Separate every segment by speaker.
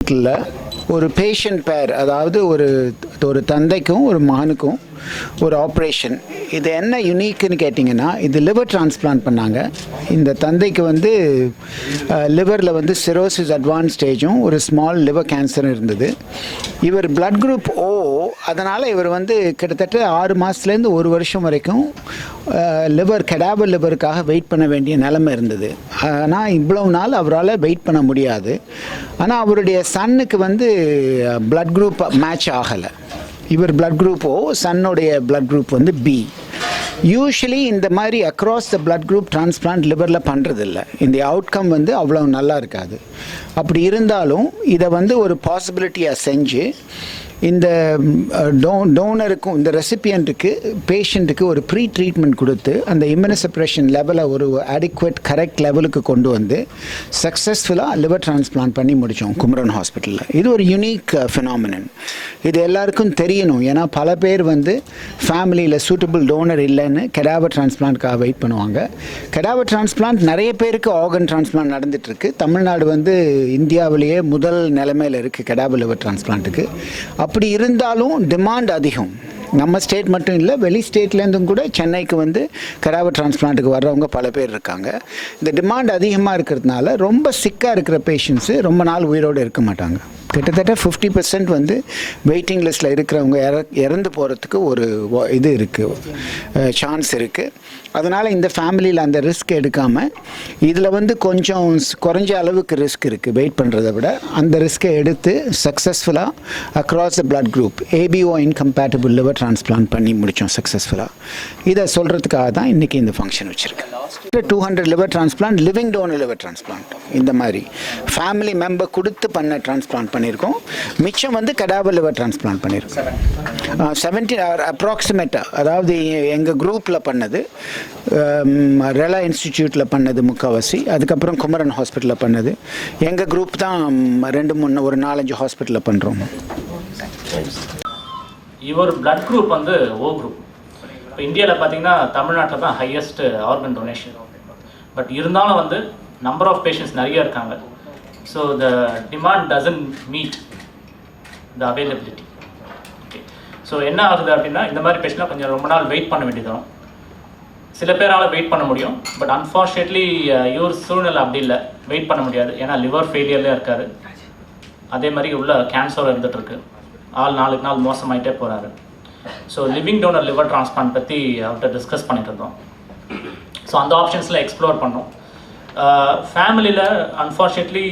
Speaker 1: ஹாஸ்பிட்டலில் ஒரு பேஷண்ட் பேர், அதாவது ஒரு தந்தைக்கும் ஒரு மகனுக்கும் ஒரு ஆப்ரேஷன். இது என்ன யூனிக்குன்னு கேட்டிங்கன்னா, இது லிவர் டிரான்ஸ்பிளான்ட் பண்ணாங்க. இந்த தந்தைக்கு வந்து லிவரில் சிரோசிஸ் அட்வான்ஸ் ஸ்டேஜும் ஒரு ஸ்மால் லிவர் கேன்சரும் இருந்தது. இவர் பிளட் குரூப் ஓ, அதனால் இவர் கிட்டத்தட்ட 6 மாதத்துலேருந்து 1 வருஷம் வரைக்கும் கெடாவர் லிவருக்காக வெயிட் பண்ண வேண்டிய நிலைமை இருந்தது. ஆனால் இவ்வளவு நாள் அவரால் வெயிட் பண்ண முடியாது. ஆனால் அவருடைய சன்னுக்கு பிளட் குரூப் மேட்ச் ஆகலை. இவர் பிளட் குரூப் ஓ, சன்னுடைய பிளட் குரூப் பி. யூஸ்வலி இந்த மாதிரி across the blood group transplant லிவரில் பண்ணுறதில்ல. இந்த அவுட்கம் அவ்வளோ நல்லா இருக்காது. அப்படி இருந்தாலும் இதை ஒரு பாசிபிலிட்டியாக செஞ்சு இந்த டோனருக்கும் இந்த ரெசிபியண்ட்டுக்கு பேஷண்ட்டுக்கு ஒரு ப்ரீ ட்ரீட்மெண்ட் கொடுத்து அந்த இம்யூனோசப்ரெஷன் லெவலை ஒரு அடிக்குவேட் கரெக்ட் லெவலுக்கு கொண்டு வந்து சக்ஸஸ்ஃபுல்லாக லிவர் டிரான்ஸ்பிளான்ட் பண்ணி முடித்தோம் குமரன் ஹாஸ்பிட்டலில். இது ஒரு யூனிக் ஃபினாமினன். இது எல்லாருக்கும் தெரியணும். ஏன்னா பல பேர் ஃபேமிலியில் சூட்டபிள் டோனர் இல்லைன்னு கெடாவர் டிரான்ஸ்பிளான்ட்காக வெயிட் பண்ணுவாங்க. கெடாவர் டிரான்ஸ்பிளான்ட் நிறைய பேருக்கு ஆர்கன் டிரான்ஸ்பிளான்ட் நடந்துகிட்ருக்கு. தமிழ்நாடு இந்தியாவிலேயே முதல் நிலைமையில் இருக்குது கெடாவர் லிவர் டிரான்ஸ்பிளான்ட்டுக்கு. அப்படி இருந்தாலும் டிமாண்ட் அதிகம். நம்ம ஸ்டேட் மட்டும் இல்லை, வெளி ஸ்டேட்லேருந்தும் கூட சென்னைக்கு கெடாவர் டிரான்ஸ்பிளான்ட்டுக்கு வர்றவங்க பல பேர் இருக்காங்க. இந்த டிமாண்ட் அதிகமாக இருக்கிறதுனால ரொம்ப சிக்காக இருக்கிற பேஷண்ட்ஸு ரொம்ப நாள் உயிரோடு இருக்க மாட்டாங்க. கிட்டத்தட்ட 50% வெயிட்டிங் லிஸ்ட்டில் இருக்கிறவங்க இறந்து போகிறதுக்கு ஒரு இது இருக்குது, சான்ஸ் இருக்குது. அதனால் இந்த ஃபேமிலியில் அந்த ரிஸ்க் எடுக்காமல் இதில் கொஞ்சம் குறைஞ்ச அளவுக்கு ரிஸ்க் இருக்குது வெயிட் பண்ணுறதை விட. அந்த ரிஸ்க்கை எடுத்து சக்ஸஸ்ஃபுல்லாக across the blood group ABO incompatible liver transplant பண்ணி முடித்தோம் சக்ஸஸ்ஃபுல்லாக. இதை சொல்கிறதுக்காக தான் இன்றைக்கி இந்த ஃபங்க்ஷன் வச்சுருக்கேன். 200 liver transplant, living donor liver transplant, இந்த மாதிரி ஃபேமிலி மெம்பர் கொடுத்து பண்ண டிரான்ஸ்பிளான்ட் பண்ணியிருக்கோம். மிச்சம் கெடாவர் லிவர் டிரான்ஸ்பிளான்ட் பண்ணியிருக்கோம். 70 அப்ராக்சிமேட்டாக, அதாவது எங்கள் குரூப்பில் பண்ணது, ரெலா இன்ஸ்டிடியூட்டில் பண்ணது முக்கால்வாசி, அதுக்கப்புறம் குமரன் ஹாஸ்பிட்டலில் பண்ணது. எங்கள் குரூப் தான் 2-3 ஒரு 4-5 ஹாஸ்பிட்டலில் பண்ணுறோம்.
Speaker 2: இவர் பிளட் குரூப் ஓ குரூப். இப்போ இந்தியாவில் பார்த்தீங்கன்னா தமிழ்நாட்டில் தான் ஹையஸ்ட் ஆர்கன் டொனேஷன். பட் இருந்தாலும் நம்பர் ஆஃப் பேஷண்ட்ஸ் நிறைய இருக்காங்க. So the demand doesn't meet the availability. Okay, so என்ன ஆகுது அப்படின்னா, இந்த மாதிரி பேஷண்ட்லாம் கொஞ்சம் ரொம்ப நாள் வெயிட் பண்ண வேண்டியது வரும். சில பேரால் வெயிட் பண்ண முடியும். பட் அன்ஃபார்ச்சுனேட்லி இவர் சூழ்நிலை அப்படி இல்லை, வெயிட் பண்ண முடியாது. ஏன்னா லிவர் ஃபெயிலியர்லேயே இருக்கார். அதே மாதிரி உள்ள கேன்சர் இருந்துகிட்ருக்கு. நாளுக்கு நாள் மோசமாயிட்டே போகிறாரு. So living donor liver transplant பற்றி அவர்கிட்ட டிஸ்கஸ் பண்ணிட்டு இருந்தோம். ஸோ அந்த ஆப்ஷன்ஸில் எக்ஸ்ப்ளோர் பண்ணோம். ஃபேமிலியில் unfortunately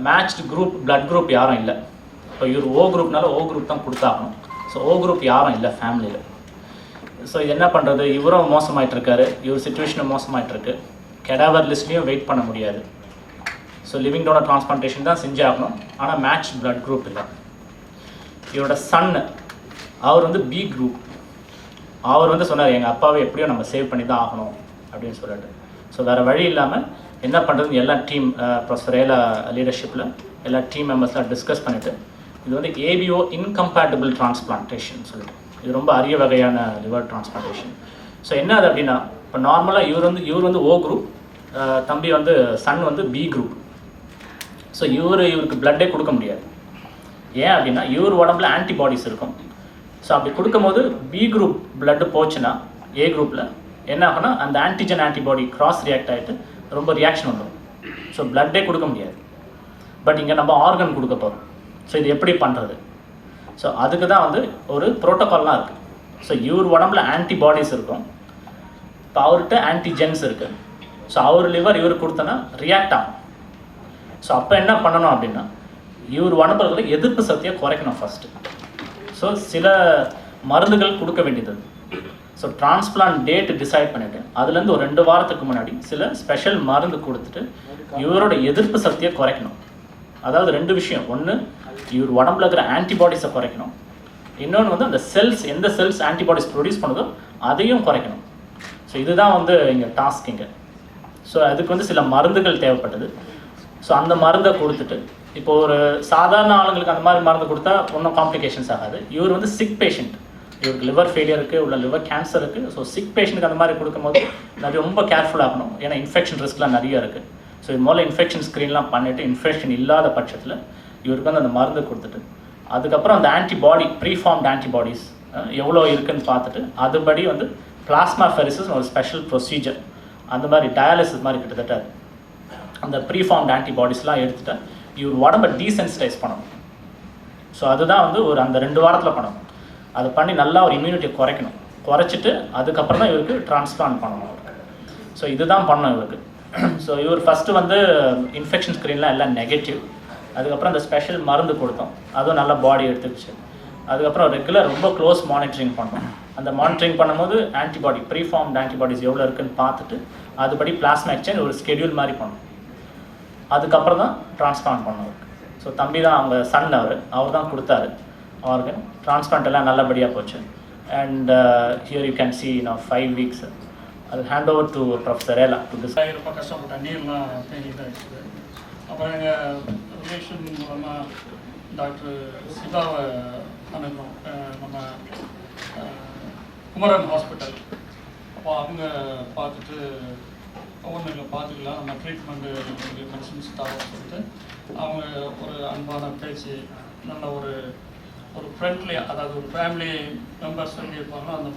Speaker 2: matched group blood group யாரும் இல்லை. இப்போ இவர் ஓ குரூப்னால ஓ குரூப் தான் கொடுத்தாகணும். ஸோ ஓ குரூப் யாரும் இல்லை ஃபேமிலியில். ஸோ இது என்ன பண்ணுறது, இவரும் மோசமாயிட்ருக்காரு, இவர் சுச்சுவேஷனும் மோசமாயிட்ருக்கு. கெடாவர் லிஸ்ட்லேயும் வெயிட் பண்ண முடியாது. ஸோ லிவிங் டோனர் டிரான்ஸ்பிளான்டேஷன் தான் செஞ்சாகணும். ஆனால் மேட்ச் பிளட் குரூப் இல்லை. இவரோட சன்னு அவர் பி குரூப். அவர் சொன்னார், எங்கள் அப்பாவை எப்படியோ நம்ம சேவ் பண்ணி தான் ஆகணும் அப்படின்னு சொல்லிட்டு. ஸோ வேறு வழி இல்லாமல் என்ன பண்ணுறதுன்னு எல்லா டீம் ப்ரொஃபஸர் ரேலா லீடர்ஷிப்பில் எல்லா டீம் மெம்பர்ஸ்லாம் டிஸ்கஸ் பண்ணிவிட்டு, இது ஏபிஓ இன்கம்பேட்டிபிள் டிரான்ஸ்பிளான்டேஷன் சொல்லிட்டு, இது ரொம்ப அரிய வகையான லிவர் டிரான்ஸ்பிளான்டேஷன். ஸோ என்ன அது அப்படின்னா, இப்போ நார்மலாக இவர் ஓ குரூப், தம்பி சன் பி குரூப். ஸோ இவருக்கு பிளட்டே கொடுக்க முடியாது. ஏன் அப்படின்னா இவர் உடம்புல ஆன்டிபாடிஸ் இருக்கும். ஸோ அப்படி கொடுக்கும்போது பி குரூப் பிளட்டு போச்சுன்னா ஏ குரூப்பில் என்ன ஆகும்னா, அந்த ஆன்டிபாடி கிராஸ் ரியாக்ட் ஆகிட்டு ரொம்ப ரியாக்ஷன் வந்துடும். ஸோ பிளட்டே கொடுக்க முடியாது. பட் இங்கே நம்ம ஆர்கன் கொடுக்க போகிறோம். ஸோ இது எப்படி பண்ணுறது? ஸோ அதுக்கு தான் ஒரு ப்ரோட்டோகால்லாம் இருக்குது. ஸோ இவர் உடம்புல ஆன்டிபாடிஸ் இருக்கும், இப்போ அவர்கிட்ட ஆன்டிஜென்ஸ் இருக்குது. ஸோ அவர் லிவர் இவர் கொடுத்தோன்னா ரியாக்ட் ஆகும். ஸோ அப்போ என்ன பண்ணணும் அப்படின்னா, இவர் உடம்புல எதிர்ப்பு சக்தியை குறைக்கணும் ஃபஸ்ட்டு. ஸோ சில மருந்துகள் கொடுக்க வேண்டியது. ஸோ டிரான்ஸ்பிளான்ட் டேட் டிசைட் பண்ணிவிட்டு அதுலேருந்து ஒரு 2 வாரத்துக்கு முன்னாடி சில ஸ்பெஷல் மருந்து கொடுத்துட்டு இவரோட எதிர்ப்பு சக்தியை குறைக்கணும். அதாவது 2 விஷயம். ஒன்று, இவர் உடம்புல இருக்கிற ஆன்டிபாடிஸை குறைக்கணும். இன்னொன்று அந்த செல்ஸ், எந்த செல்ஸ் ஆன்டிபாடிஸ் ப்ரொடியூஸ் பண்ணுதோ அதையும் குறைக்கணும். ஸோ இதுதான் இங்கே டாஸ்க் இங்கே. ஸோ அதுக்கு சில மருந்துகள் தேவைப்பட்டது. ஸோ அந்த மருந்தை கொடுத்துட்டு, இப்போ ஒரு சாதாரண ஆளுங்களுக்கு அந்த மாதிரி மருந்து கொடுத்தா ஒன்றும் காம்ப்ளிகேஷன்ஸ் ஆகாது. இவர் சிக் பேஷண்ட், இவருக்கு லிவர் ஃபெயிலியருக்கு உள்ள லிவர் கேன்சர் இருக்குது. ஸோ சிக் பேஷண்ட்டுக்கு அந்த மாதிரி கொடுக்கும்போது ரொம்ப கேர்ஃபுல்லாக இருக்கணும். ஏன்னா இன்ஃபெக்ஷன் ரிஸ்க்லாம் நிறைய இருக்குது. ஸோ இது முதல்ல இன்ஃபெக்ஷன் ஸ்க்ரீன்லாம் பண்ணிவிட்டு இன்ஃபெக்ஷன் இல்லாத பட்சத்தில் இவருக்கு வந்து அந்த மருந்து கொடுத்துட்டு அதுக்கப்புறம் அந்த ஆன்டிபாடி ப்ரீஃபார்ம்ட் ஆன்டிபாடிஸ் எவ்வளோ இருக்குன்னு பார்த்துட்டு அதுபடி வந்து பிளாஸ்மா ஃபெரிசிஸ் ஒரு ஸ்பெஷல் ப்ரொசீஜர் அந்த மாதிரி டயாலிசிஸ் மாதிரி கிட்டத்தட்ட அந்த ப்ரீஃபார்ம்ட் ஆன்டிபாடிஸ்லாம் எடுத்துகிட்டு இவர் உடம்பை டீசென்சிடைஸ் பண்ணணும். ஸோ அதுதான் வந்து ஒரு அந்த 2 வாரத்தில் பண்ணணும். அது பண்ணி நல்லா ஒரு இம்யூனிட்டியை குறைச்சிட்டு அதுக்கப்புறம் தான் இவருக்கு டிரான்ஸ்பிளான்ட் பண்ணணும் அவருக்கு. ஸோ இதுதான் பண்ணணும் இவருக்கு. ஸோ இவர் ஃபஸ்ட்டு வந்து இன்ஃபெக்ஷன் ஸ்க்ரீன்லாம் எல்லாம் நெகட்டிவ். அதுக்கப்புறம் அந்த ஸ்பெஷல் மருந்து கொடுத்தோம், அதுவும் நல்லா பாடி எடுத்துக்கிச்சு. அதுக்கப்புறம் ரெகுலர் ரொம்ப க்ளோஸ் மானிட்டரிங் பண்ணோம். அந்த மானிட்டரிங் பண்ணும்போது ஆன்டிபாடி ப்ரீஃபார்ம்ட் ஆன்டிபாடிஸ் எவ்வளோ இருக்குன்னு பார்த்துட்டு அதுபடி பிளாஸ்மா எக்ஸ்சேஞ்ச் ஒரு ஸ்கெடியூல் மாதிரி பண்ணோம். அதுக்கப்புறம் தான் டிரான்ஸ்பிளான்ட் பண்ணோம். ஸோ தம்பி தான் அவங்க சன், அவர் தான் கொடுத்தாரு. அவருக்கு டிரான்ஸ்பிளான்ட் எல்லாம் நல்லபடியாக போச்சு. And here you can see 5 weeks. அது hand over to professor Rela to this.
Speaker 3: ரொம்ப கஷ்டப்பட்ட நீர்லாம் தேங்கிட்டாச்சு. அப்புறம் எங்கள் ரிலேஷன் மூலமாக டாக்டர் சிவாவை அனுப்பணும், நம்ம குமரன் ஹாஸ்பிட்டல். அப்போ அவங்க பார்த்துட்டு ஒன்றும் இல்லை பார்த்துக்கலாம், நம்ம ட்ரீட்மெண்ட்டு மெடிசன்ஸ் தரோம்னு சொல்லிட்டு அவங்க ஒரு அன்பான பேச்சு, நல்ல ஒரு ஃப்ரெண்ட்லி, அதாவது ஒரு ஃபேமிலி மெம்பர்ஸ் எப்படி இருப்பாங்களோ அந்த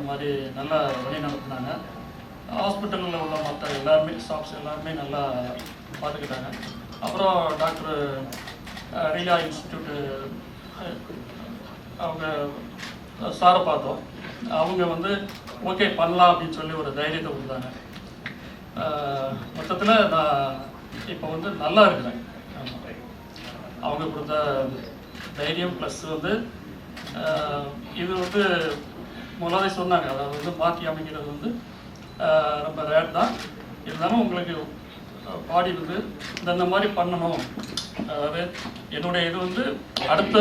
Speaker 3: மாதிரி நல்லா வழி நடத்தினாங்க. ஹாஸ்பிட்டலில் உள்ள மற்ற எல்லாருமே ஸ்டாஃப்ஸ் எல்லாருமே நல்லா பார்த்துக்கிட்டாங்க. அப்புறம் டாக்டர் ரீலா இன்ஸ்டியூட்டு அவங்க சாரை பார்த்தோம். அவங்க வந்து ஓகே பண்ணலாம் அப்படின்னு சொல்லி ஒரு தைரியத்தை கொடுத்தாங்க. மொத்தத்தில் நான் இப்போ வந்து நல்லா இருக்கிறேன். அவங்க கொடுத்த தைரியம் ப்ளஸ் வந்து இது வந்து முதலாவே சொன்னாங்க, அதாவது வந்து மாற்றி அமைக்கிறது வந்து ரொம்ப ரேர் தான். இருந்தாலும் உங்களுக்கு பாடி வந்து இந்த மாதிரி பண்ணணும். அதாவது என்னுடைய இது வந்து அடுத்த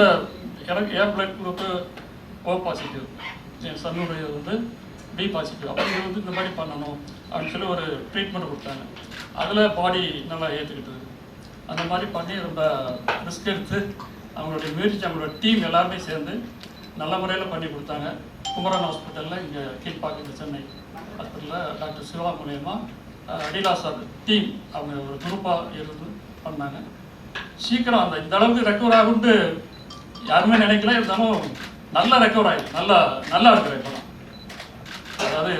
Speaker 3: எனக்கு A blood group O positive, என் சன்னுடைய வந்து B பாசிட்டிவ். அப்போ இது வந்து இந்த மாதிரி பண்ணணும் அப்படின்னு சொல்லி ஒரு ட்ரீட்மெண்ட் கொடுத்தாங்க. அதில் பாடி நல்லா ஏற்றுக்கிட்டது. அந்த மாதிரி பண்ணி ரொம்ப ரிஸ்க் எடுத்து அவங்களுடைய முயற்சி, அவங்களோட டீம் எல்லாருமே சேர்ந்து நல்ல முறையில் பண்ணி கொடுத்தாங்க. குமரன் ஹாஸ்பிட்டலில் இங்கே கீழ்பாக்கு சென்னை ஹாஸ்பிட்டலில் டாக்டர் சிவா மூலயமா ரீலா சார் டீம் அவங்க ஒரு குரூப்பாக இருந்து பண்ணாங்க. சீக்கிரம் இந்த அளவுக்கு ரெக்கவர் ஆகும்ட்டு யாருமே நினைக்கல. இருந்தாலும் நல்லா ரெக்கவர் ஆகிடும், நல்லா இருக்கிறேன் இப்போலாம். அதாவது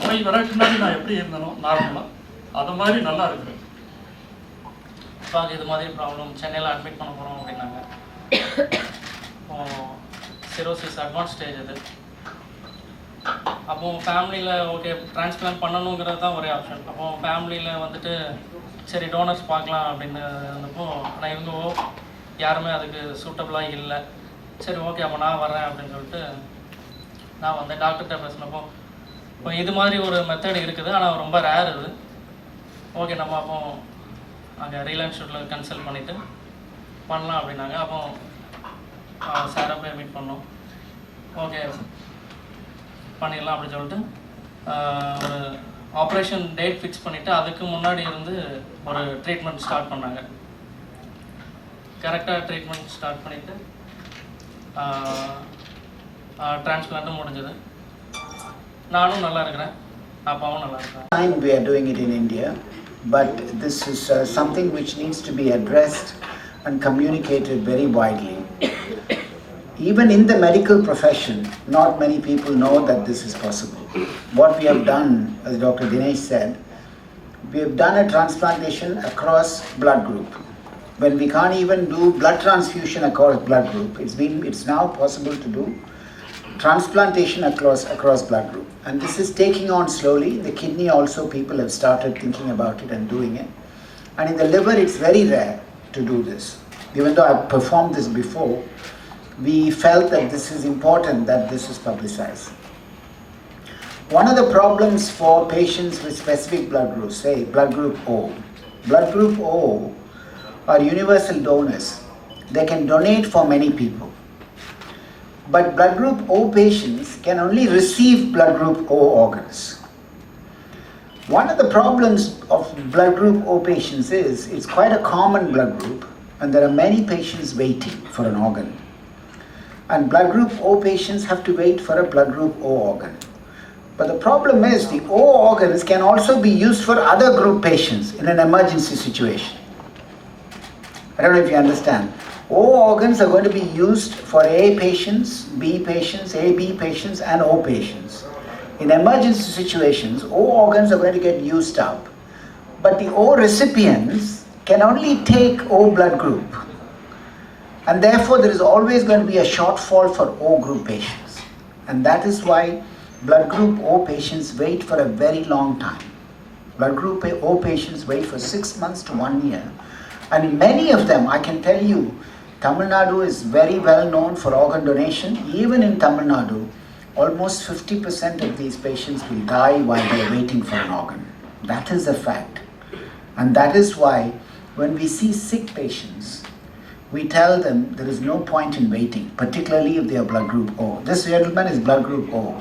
Speaker 3: நோய் வரக்கு முன்னாடி நான் எப்படி இருந்தனோ நார்மலாக அது மாதிரி நல்லா இருக்கிறேன்.
Speaker 4: இப்போ இது மாதிரி ப்ராப்ளம் சென்னையில் அட்மிட் பண்ண போகிறோம் அப்படின்னாங்க. சிரோசிஸ் அட்வான்ஸ் ஸ்டேஜ் அது. அப்போது ஃபேமிலியில் ஓகே டிரான்ஸ்பிளான்ட் பண்ணணுங்கிறது தான் ஒரே ஆப்ஷன். அப்போது ஃபேமிலியில் வந்துட்டு சரி டோனர்ஸ் பார்க்கலாம் அப்படின்னு இருந்தப்போ, ஆனால் இவங்க யாருமே அதுக்கு சூட்டபுளாக இல்லை. சரி ஓகே அப்போ நான் வரேன் அப்படின்னு சொல்லிட்டு நான் வந்து டாக்டர்கிட்ட பேசினப்போ, இப்போ இது மாதிரி ஒரு மெத்தட் இருக்குது, ஆனால் ரொம்ப ரேர் இது. ஓகே நம்ம அப்போ அங்கே ரீலா இன்ஸ்டியூட்டில் கன்சல்ட் பண்ணிவிட்டு பண்ணலாம் அப்படின்னாங்க. அப்போ சாரை போய் மீட் பண்ணோம். ஓகே பண்ணிடலாம் அப்படின்னு சொல்லிட்டு ஒரு ஆப்ரேஷன் டேட் ஃபிக்ஸ் பண்ணிவிட்டு அதுக்கு முன்னாடி இருந்து ஒரு ட்ரீட்மெண்ட் ஸ்டார்ட் பண்ணாங்க. கரெக்டாக ட்ரீட்மெண்ட் ஸ்டார்ட் பண்ணிவிட்டு டிரான்ஸ்பிளான்ட்டும் முடிஞ்சது. நானும் நல்லா இருக்கிறேன், அப்பாவும் நல்லா இருக்கிறேன்.
Speaker 1: Time we are doing it in India, but this is something which needs to be addressed and communicated very widely. Even in the medical profession, not many people know that this is possible. What we have done, as Dr. Dinesh said, we have done a transplantation across blood group. When we can't even do blood transfusion across blood group, it's now possible to do transplantation across blood group. And this is taking on slowly. The kidney also, people have started thinking about it and doing it. And in the liver, it's very rare to do this. Even though I've performed this before, we felt that this is important that this is publicized. One of the problems for patients with specific blood groups, say blood group O. Blood group O are universal donors. They can donate for many people. But blood group O patients can only receive blood group O organs. One of the problems of blood group O patients is it's quite a common blood group and there are many patients waiting for an organ. And blood group O patients have to wait for a blood group O organ. But the problem is the O organs can also be used for other group patients in an emergency situation. I don't know if you understand. O organs are going to be used for A patients, B patients, AB patients, and O patients. In emergency situations, O organs are going to get used up. But the O recipients can only take O blood group. And therefore, there is always going to be a shortfall for O group patients. And that is why blood group O patients wait for a very long time. Blood group O patients wait for 6 months to 1 year. And many of them, I can tell you, Tamilnadu is very well known for organ donation. Even in Tamilnadu, almost 50% of these patients will die while they are waiting for an organ. That is a fact. And that is why when we see sick patients, we tell them there is no point in waiting, particularly if they are blood group O. This gentleman is blood group O.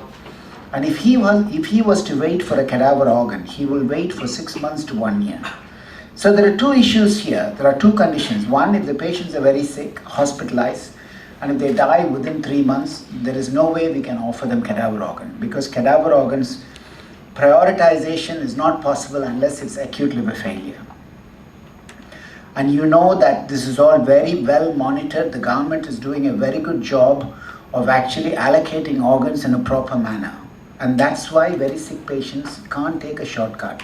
Speaker 1: And if he was to wait for a cadaver organ, he will wait for 6 months to 1 year. So there are two issues here. There are two conditions. One, if the patients are very sick, hospitalized, and if they die within 3 months, there is no way we can offer them cadaver organ, because cadaver organs, prioritization is not possible unless it's acute liver failure. And you know that this is all very well monitored. The government is doing a very good job of actually allocating organs in a proper manner. And that's why very sick patients can't take a shortcut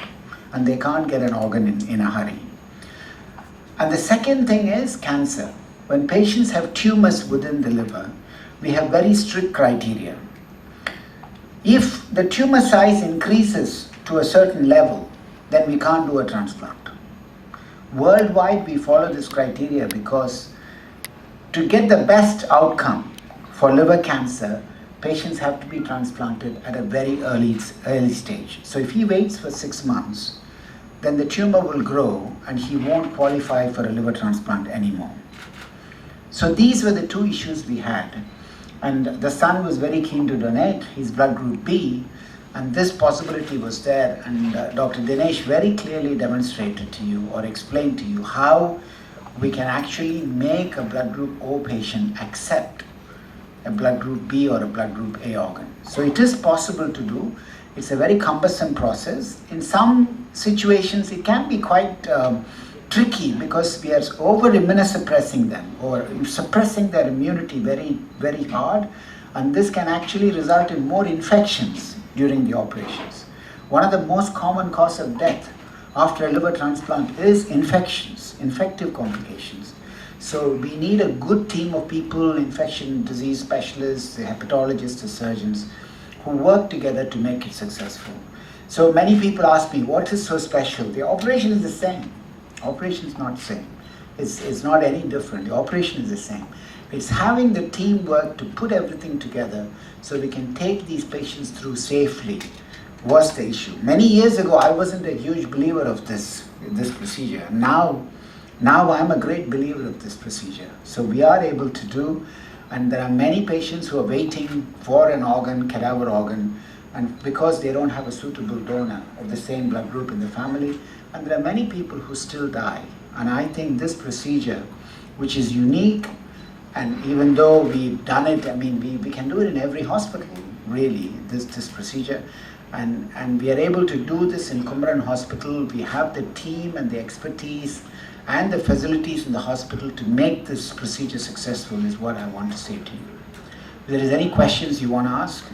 Speaker 1: and they can't get an organ in a hurry. And the second thing is cancer. When patients have tumors within the liver, we have very strict criteria. If the tumor size increases to a certain level, then we can't do a transplant. Worldwide, we follow this criteria because to get the best outcome for liver cancer, patients have to be transplanted at a very early stage. So if he waits for 6 months, then the tumor will grow and he won't qualify for a liver transplant anymore. So these were the two issues we had. And the son was very keen to donate his blood group B, and this possibility was there. And Dr. Dinesh very clearly demonstrated to you or explained to you how we can actually make a blood group O patient accept a blood group B or a blood group A organ. So it is possible to do. It's a very cumbersome process. In some situations, it can be quite tricky because we are over immunosuppressing them or suppressing their immunity very, very hard. And this can actually result in more infections during the operations. One of the most common causes of death after a liver transplant is infections, infective complications. So we need a good team of people, infection disease specialists, the hepatologists, the surgeons, who work together to make it successful. So many people ask me, what is so special? The operation is the same. Operation is not the same. It's not any different. The operation is the same. It's having the teamwork to put everything together so we can take these patients through safely was the issue. Many years ago, I wasn't a huge believer of this procedure. Now I'm a great believer of this procedure. So we are able to do, and there are many patients who are waiting for an organ, cadaver organ, and because they don't have a suitable donor of the same blood group in the family, and there are many people who still die. And I think this procedure, which is unique, and even though we've done it, I mean, we can do it in every hospital, really, this procedure. And we are able to do this in Kumaran Hospital. We have the team and the expertise and the facilities in the hospital to make this procedure successful is what I want to say to you. If there is any questions you want to ask.